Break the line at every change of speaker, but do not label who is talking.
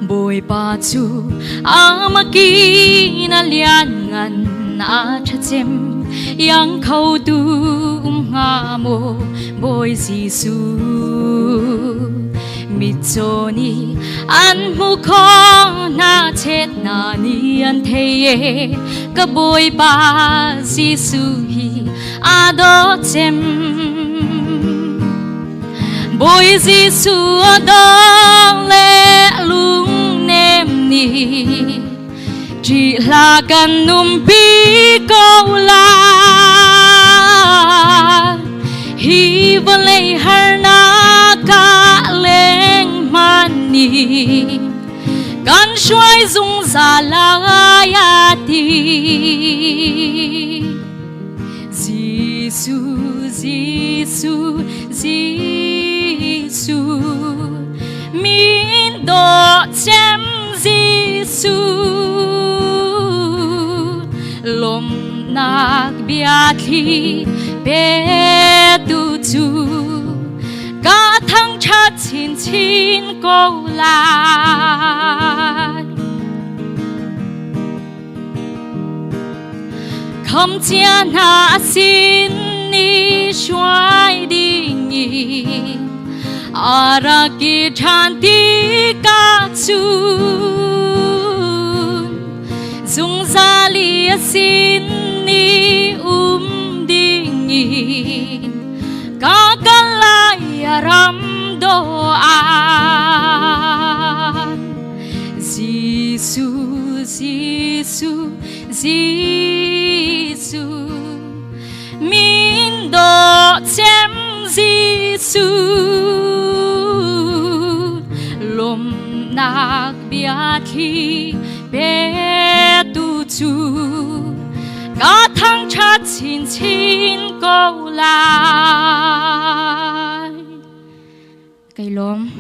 bồi ba chu amaki na lian ngan na cha chem yang khâu tu nga mo bồi Giêsu mi cho ni an mu kho na chết na ni an theye ka bồi ba Giêsu hi ado chem bồi Giêsu ado le lung nem ni chỉ là cần num bi câu la hi vô lệ har na ka leng man ni kan shuai dung za la ya ti Giêsu Giêsu Giêsu min do chem Giêsu lom nak biat hi be tu chu ka thang cha chin chin ko la khom chia na sin ni shuai ding ni ara ki chan ti ka chu dung za li sin ni ding ni ka la ram do an Giêsu Giêsu Giêsu min do chem Giêsu lom nak biat hi be tu chu cả thang cha chin chin câu lại cây lom